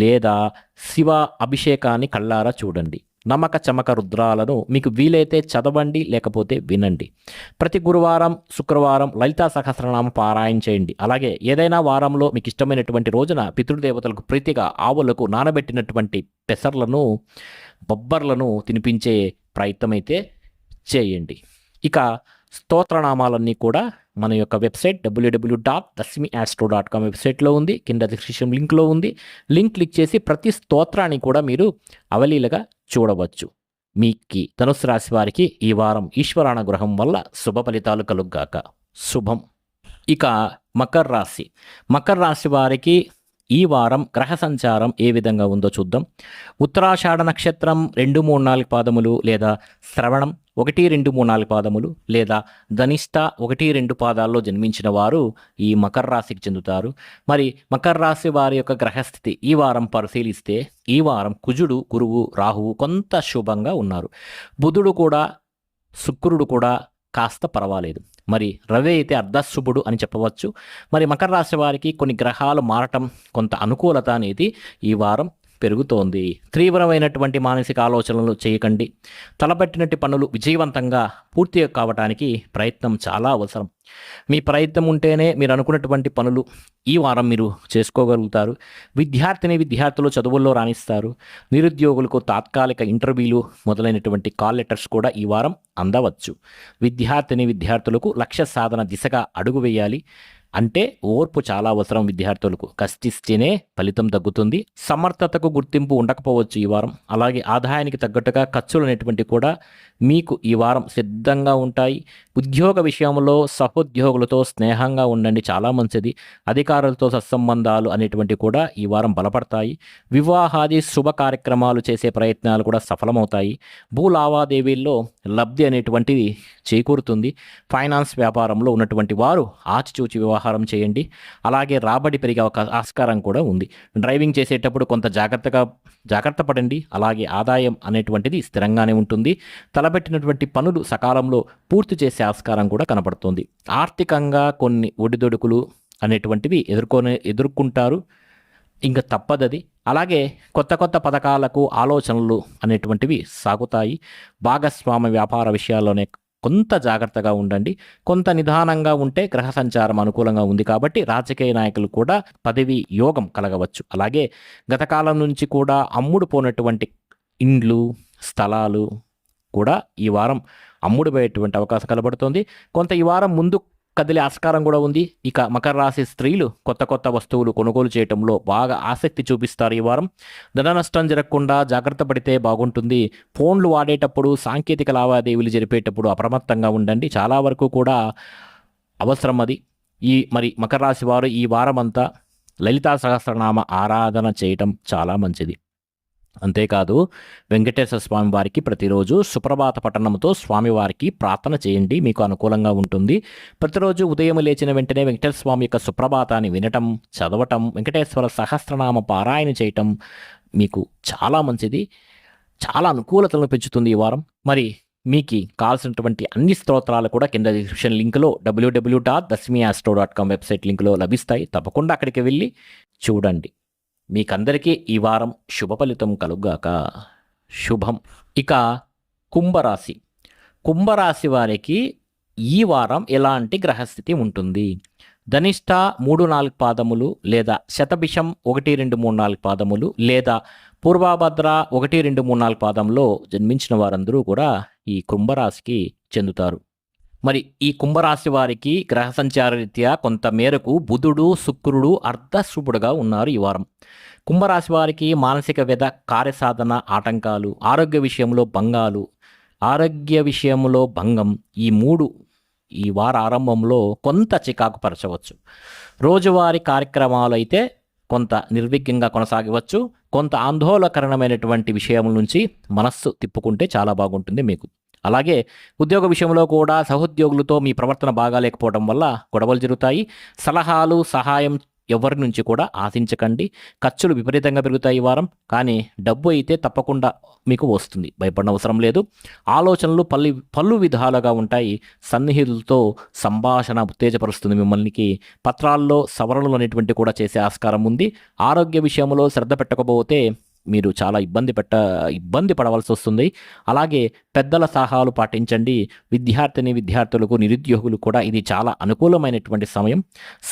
లేదా శివ అభిషేకాన్ని కళ్ళారా చూడండి. నమక చమక రుద్రాలను మీకు వీలైతే చదవండి, లేకపోతే వినండి. ప్రతి గురువారం శుక్రవారం లలితా సహస్రనామం పారాయణ చేయండి. అలాగే ఏదైనా వారంలో మీకు ఇష్టమైనటువంటి రోజున పితృదేవతలకు ప్రీతిగా ఆవులకు నానబెట్టినటువంటి పెసర్లను బొబ్బర్లను తినిపించే ప్రయత్నం అయితే చేయండి. ఇక స్తోత్రనామాలన్నీ కూడా మన యొక్క వెబ్సైట్ www.dasmiastro.com వెబ్సైట్లో ఉంది. కింద డిస్క్రిప్షన్ లింక్లో ఉంది. లింక్ క్లిక్ చేసి ప్రతి స్తోత్రాన్ని కూడా మీరు అవలీలగా చూడవచ్చు. మీకు ధనుస్సు రాశి వారికి ఈ వారం ఈశ్వరానుగ్రహం వల్ల శుభ ఫలితాలు కలుగ్గాక. శుభం. ఇక మకర రాశి. మకర రాశి వారికి ఈ వారం గ్రహ సంచారం ఏ విధంగా ఉందో చూద్దాం. ఉత్తరాషాఢ నక్షత్రం 2, 3, 4 పాదములు, లేదా శ్రవణం 1, 2, 3, 4 పాదములు, లేదా ధనిష్ట 1, 2 పాదాల్లో జన్మించిన వారు ఈ మకర రాశికి చెందుతారు. మరి మకర రాశి వారి యొక్క గ్రహస్థితి ఈ వారం పరిశీలిస్తే ఈ వారం కుజుడు, గురువు, రాహువు కొంత శుభంగా ఉన్నారు. బుధుడు కూడా, శుక్రుడు కూడా కాస్త పర్వాలేదు. మరి రవి అయితే అర్ధశుభుడు అని చెప్పవచ్చు. మరి మకర రాశి వారికి కొన్ని గ్రహాలు మారటం, కొంత అనుకూలత అనేది ఈ వారం పెరుగుతోంది. తీవ్రమైనటువంటి మానసిక ఆలోచనలు చేయకండి. తలపెట్టినట్టి పనులు విజయవంతంగా పూర్తి కావడానికి ప్రయత్నం చాలా అవసరం. మీ ప్రయత్నం ఉంటేనే మీరు అనుకున్నటువంటి పనులు ఈ వారం మీరు చేసుకోగలుగుతారు. విద్యార్థులు చదువుల్లో రాణిస్తారు. నిరుద్యోగులకు తాత్కాలిక ఇంటర్వ్యూలు మొదలైనటువంటి కాల్ లెటర్స్ కూడా ఈ వారం అందవచ్చు. విద్యార్థులకు లక్ష్య సాధన దిశగా అడుగు వేయాలి. అంటే ఓర్పు చాలా అవసరం. విద్యార్థులకు కష్టిస్తేనే ఫలితం తగ్గుతుంది. సమర్థతకు గుర్తింపు ఉండకపోవచ్చు ఈ వారం. అలాగే ఆదాయానికి తగ్గట్టుగా ఖర్చులు అనేటువంటి కూడా మీకు ఈ వారం సిద్ధంగా ఉంటాయి. ఉద్యోగ విషయంలో సహోద్యోగులతో స్నేహంగా ఉండండి, చాలా మంచిది. అధికారులతో సత్సంబంధాలు అనేటువంటి కూడా ఈ వారం బలపడతాయి. వివాహాది శుభ కార్యక్రమాలు చేసే ప్రయత్నాలు కూడా సఫలమవుతాయి. భూ లావాదేవీల్లో లబ్ధి అనేటువంటిది చేకూరుతుంది. ఫైనాన్స్ వ్యాపారంలో ఉన్నటువంటి వారు ఆచితూచి వ్యవహారం చేయండి. అలాగే రాబడి పెరిగే ఆస్కారం కూడా ఉంది. డ్రైవింగ్ చేసేటప్పుడు కొంత జాగ్రత్త పడండి. అలాగే ఆదాయం అనేటువంటిది స్థిరంగానే ఉంటుంది. తలపెట్టినటువంటి పనులు సకాలంలో పూర్తి చేసే ఆస్కారం కూడా కనపడుతుంది. ఆర్థికంగా కొన్ని ఒడిదొడుకులు అనేటువంటివి ఎదుర్కొంటారు. ఇంకా తప్పదది. అలాగే కొత్త పథకాలకు ఆలోచనలు అనేటువంటివి సాగుతాయి. భాగస్వామ్య వ్యాపార విషయాల్లోనే కొంత జాగ్రత్తగా ఉండండి. కొంత నిదానంగా ఉంటే గ్రహ సంచారం అనుకూలంగా ఉంది కాబట్టి రాజకీయ నాయకులు కూడా పదవి యోగం కలగవచ్చు. అలాగే గత కాలం నుంచి కూడా అమ్ముడు పోనటువంటి ఇండ్లు, స్థలాలు కూడా ఈ వారం అమ్ముడుపోయేటువంటి అవకాశం కనబడుతుంది. కొంత ఈ వారం ముందు కదిలే ఆస్కారం కూడా ఉంది. ఇక మకర రాశి స్త్రీలు కొత్త వస్తువులు కొనుగోలు చేయడంలో బాగా ఆసక్తి చూపిస్తారు. ఈ వారం ధన నష్టం జరగకుండా జాగ్రత్త పడితే బాగుంటుంది. ఫోన్లు వాడేటప్పుడు, సాంకేతిక లావాదేవీలు జరిపేటప్పుడు అప్రమత్తంగా ఉండండి. చాలా వరకు కూడా అవసరం అది. మరి మకర రాశి వారు ఈ వారం అంతా లలితా సహస్రనామ ఆరాధన చేయటం చాలా మంచిది. అంతేకాదు వెంకటేశ్వర స్వామి వారికి ప్రతిరోజు సుప్రభాత పఠనంతో స్వామివారికి ప్రార్థన చేయండి, మీకు అనుకూలంగా ఉంటుంది. ప్రతిరోజు ఉదయం లేచిన వెంటనే వెంకటేశ్వర స్వామి యొక్క సుప్రభాతాన్ని వినటం, చదవటం, వెంకటేశ్వర సహస్రనామ పారాయణ చేయటం మీకు చాలా మంచిది, చాలా అనుకూలతలను పెంచుతుంది ఈ వారం. మరి మీకు కావాల్సినటువంటి అన్ని స్తోత్రాలు కూడా కింద డిస్క్రిప్షన్ లింక్లో www.dasmiastro.com వెబ్సైట్ లింక్లో లభిస్తాయి. తప్పకుండా అక్కడికి వెళ్ళి చూడండి. మీకందరికీ ఈ వారం శుభ ఫలితం కలుగాక. శుభం. ఇక కుంభరాశి. కుంభరాశి వారికి ఈ వారం ఎలాంటి గ్రహస్థితి ఉంటుంది? ధనిష్ట 3-4 పాదములు లేదా శతభిషం 1-2-3-4 పాదములు లేదా పూర్వభద్ర 1-2-3-4 పాదంలో జన్మించిన వారందరూ కూడా ఈ కుంభరాశికి చెందుతారు. మరి ఈ కుంభరాశి వారికి గ్రహ సంచార రీత్యా కొంత మేరకు బుధుడు, శుక్రుడు అర్ధశుభుడుగా ఉన్నారు ఈ వారం. కుంభరాశి వారికి మానసిక వ్యధ, కార్యసాధన ఆటంకాలు, ఆరోగ్య విషయంలో భంగం ఈ మూడు ఈ వార ఆరంభంలో కొంత చికాకు పరచవచ్చు. రోజువారీ కార్యక్రమాలు అయితే కొంత నిర్విఘ్నంగా కొనసాగవచ్చు. కొంత ఆందోళనకరమైనటువంటి విషయం నుంచి మనస్సు తిప్పుకుంటే చాలా బాగుంటుంది మీకు. అలాగే ఉద్యోగ విషయంలో కూడా సహోద్యోగులతో మీ ప్రవర్తన బాగాలేకపోవడం వల్ల గొడవలు జరుగుతాయి. సలహాలు, సహాయం ఎవరి నుంచి కూడా ఆశించకండి. ఖర్చులు విపరీతంగా పెరుగుతాయి ఈ వారం. కానీ డబ్బు అయితే తప్పకుండా మీకు వస్తుంది, భయపడిన అవసరం లేదు. ఆలోచనలు పలు విధాలుగా ఉంటాయి. సన్నిహితులతో సంభాషణ ఉత్తేజపరుస్తుంది మిమ్మల్ని. పత్రాల్లో సవరణలు అనేటువంటి కూడా చేసే ఆస్కారం ఉంది. ఆరోగ్య విషయంలో శ్రద్ధ పెట్టకపోతే మీరు చాలా ఇబ్బంది పడవలసి వస్తుంది. అలాగే పెద్దల సలహాలు పాటించండి. విద్యార్థులకు, నిరుద్యోగులు కూడా ఇది చాలా అనుకూలమైనటువంటి సమయం.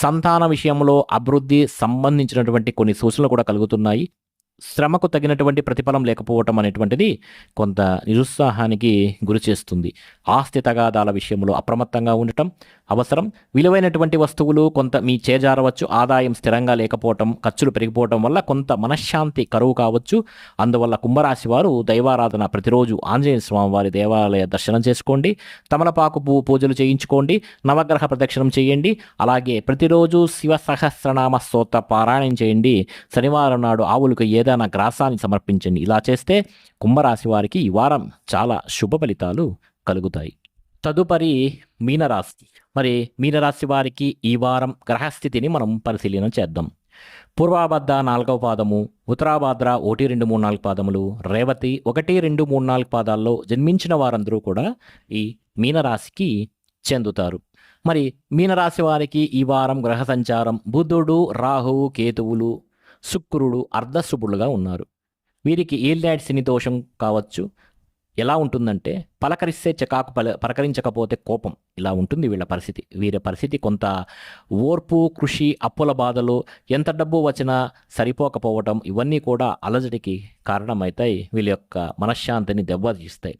సంతాన విషయంలో అభివృద్ధి సంబంధించినటువంటి కొన్ని సూచనలు కూడా కలుగుతున్నాయి. శ్రమకు తగినటువంటి ప్రతిఫలం లేకపోవటం అనేటువంటిది కొంత నిరుత్సాహానికి గురి చేస్తుంది. ఆస్తి తగాదాల విషయంలో అప్రమత్తంగా ఉండటం అవసరం. విలువైనటువంటి వస్తువులు కొంత మీ చేజారవచ్చు. ఆదాయం స్థిరంగా లేకపోవటం, ఖర్చులు పెరిగిపోవటం వల్ల కొంత మనశ్శాంతి కరువు కావచ్చు. అందువల్ల కుంభరాశి వారు దైవారాధన ప్రతిరోజు ఆంజనేయ స్వామి వారి దేవాలయ దర్శనం చేసుకోండి. తమలపాకు పూజలు చేయించుకోండి. నవగ్రహ ప్రదక్షిణం చేయండి. అలాగే ప్రతిరోజు శివ సహస్రనామ స్తోత్ర పారాయణం చేయండి. శనివారం నాడు ఆవులకు ఏదైనా గ్రాసాన్ని సమర్పించండి. ఇలా చేస్తే కుంభరాశి వారికి ఈ వారం చాలా శుభ ఫలితాలు కలుగుతాయి. తదుపరి మీనరాశి. మరి మీనరాశి వారికి ఈ వారం గ్రహస్థితిని మనం పరిశీలన చేద్దాం. పూర్వభద్ర 4వ పాదము, ఉత్తరాభద్ర 1-2-3-4 పాదములు, రేవతి 1-2-3-4 పాదాల్లో జన్మించిన వారందరూ కూడా ఈ మీనరాశికి చెందుతారు. మరి మీనరాశి వారికి ఈ వారం గ్రహ సంచారం బుధుడు, రాహువు, కేతువులు, శుక్రుడు అర్ధశుభులుగా ఉన్నారు. వీరికి ఏలినాటి శని దోషం కావచ్చు. ఎలా ఉంటుందంటే పలకరిస్తే చికాకు, పలకరించకపోతే కోపం, ఇలా ఉంటుంది వీరి పరిస్థితి. కొంత ఓర్పు, కృషి, అప్పుల బాధలు, ఎంత డబ్బు వచ్చినా సరిపోకపోవటం ఇవన్నీ కూడా అలజడికి కారణమవుతాయి. వీళ్ళ యొక్క మనశ్శాంతిని దెబ్బతీస్తాయి.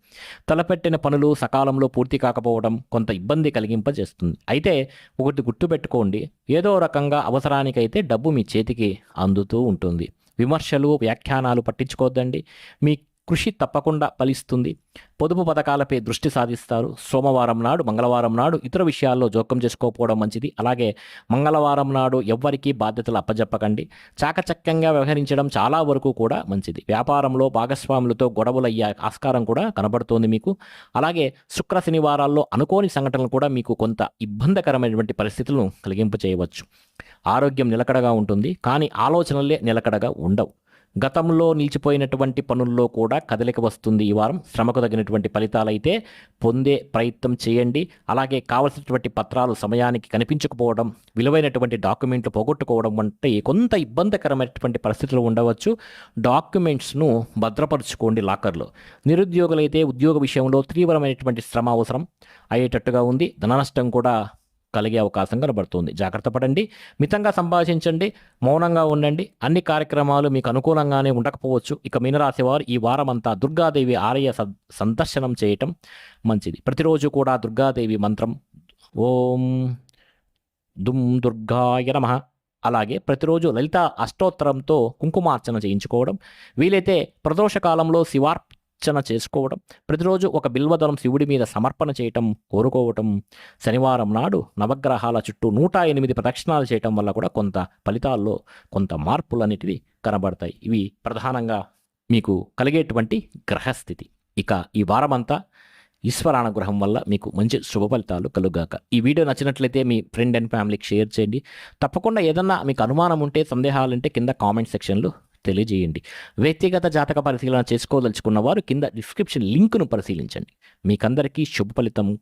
తలపెట్టిన పనులు సకాలంలో పూర్తి కాకపోవడం కొంత ఇబ్బంది కలిగింపజేస్తుంది. అయితే ఒకటి గుర్తుపెట్టుకోండి, ఏదో రకంగా అవసరానికైతే డబ్బు మీ చేతికి అందుతూ ఉంటుంది. విమర్శలు, వ్యాఖ్యానాలు పట్టించుకోవద్దండి. మీ కృషి తప్పకుండా ఫలిస్తుంది. పొదుపు పథకాలపై దృష్టి సాధిస్తారు. సోమవారం నాడు, మంగళవారం నాడు ఇతర విషయాల్లో జోక్యం చేసుకోకపోవడం మంచిది. అలాగే మంగళవారం నాడు ఎవ్వరికీ బాధ్యతలు అప్పజెప్పకండి. చాకచక్యంగా వ్యవహరించడం చాలా వరకు కూడా మంచిది. వ్యాపారంలో భాగస్వాములతో గొడవలయ్యే ఆస్కారం కూడా కనబడుతోంది మీకు. అలాగే శుక్ర శనివారాల్లో అనుకోని సంఘటనలు కూడా మీకు కొంత ఇబ్బందికరమైనటువంటి పరిస్థితులను కలిగింపచేయవచ్చు. ఆరోగ్యం నిలకడగా ఉంటుంది, కానీ ఆలోచనలే నిలకడగా ఉండవు. గతంలో నిలిచిపోయినటువంటి పనుల్లో కూడా కదలిక వస్తుంది. ఈ వారం శ్రమకు తగినటువంటి ఫలితాలైతే పొందే ప్రయత్నం చేయండి. అలాగే కావలసినటువంటి పత్రాలు సమయానికి కనిపించకపోవడం, విలువైనటువంటి డాక్యుమెంట్లు పోగొట్టుకోవడం వంటి కొంత ఇబ్బందికరమైనటువంటి పరిస్థితులు ఉండవచ్చు. డాక్యుమెంట్స్ను భద్రపరుచుకోండి లాకర్లో. నిరుద్యోగులైతే ఉద్యోగ విషయంలో తీవ్రమైనటువంటి శ్రమ అవసరం అయ్యేటట్టుగా ఉంది. ధన నష్టం కూడా కలిగే అవకాశం కనబడుతుంది. జాగ్రత్త పడండి. మితంగా సంభాషించండి. మౌనంగా ఉండండి. అన్ని కార్యక్రమాలు మీకు అనుకూలంగానే ఉండకపోవచ్చు. ఇక మీనరాశి వారు ఈ వారం అంతా దుర్గాదేవి ఆలయ సందర్శనం చేయటం మంచిది. ప్రతిరోజు కూడా దుర్గాదేవి మంత్రం ఓం దుమ్ దుర్గాయ నమః, అలాగే ప్రతిరోజు లలిత అష్టోత్తరంతో కుంకుమార్చన చేయించుకోవడం, వీలైతే ప్రదోషకాలంలో శివార్చన చేసుకోవడం, ప్రతిరోజు ఒక బిల్వదళం శివుడి మీద సమర్పణ చేయటం కోరుకోవటం, శనివారం నాడు నవగ్రహాల చుట్టూ 108 ప్రదక్షిణాలు చేయటం వల్ల కూడా కొంత ఫలితాల్లో కొంత మార్పులు అనేటివి కనబడతాయి. ఇవి ప్రధానంగా మీకు కలిగేటువంటి గ్రహస్థితి. ఇక ఈ వారమంతా ఈశ్వరానుగ్రహం వల్ల మీకు మంచి శుభ ఫలితాలు కలుగాక. ఈ వీడియో నచ్చినట్లయితే మీ ఫ్రెండ్ అండ్ ఫ్యామిలీకి షేర్ చేయండి. తప్పకుండా ఏదన్నా మీకు అనుమానం ఉంటే, సందేహాలుంటే కింద కామెంట్ సెక్షన్లో తెలియజేయండి. వ్యక్తిగత జాతక పరిశీలన చేసుకోదలుచుకున్న వారు కింద డిస్క్రిప్షన్ లింకును పరిశీలించండి. మీకందరికీ శుభ ఫలితం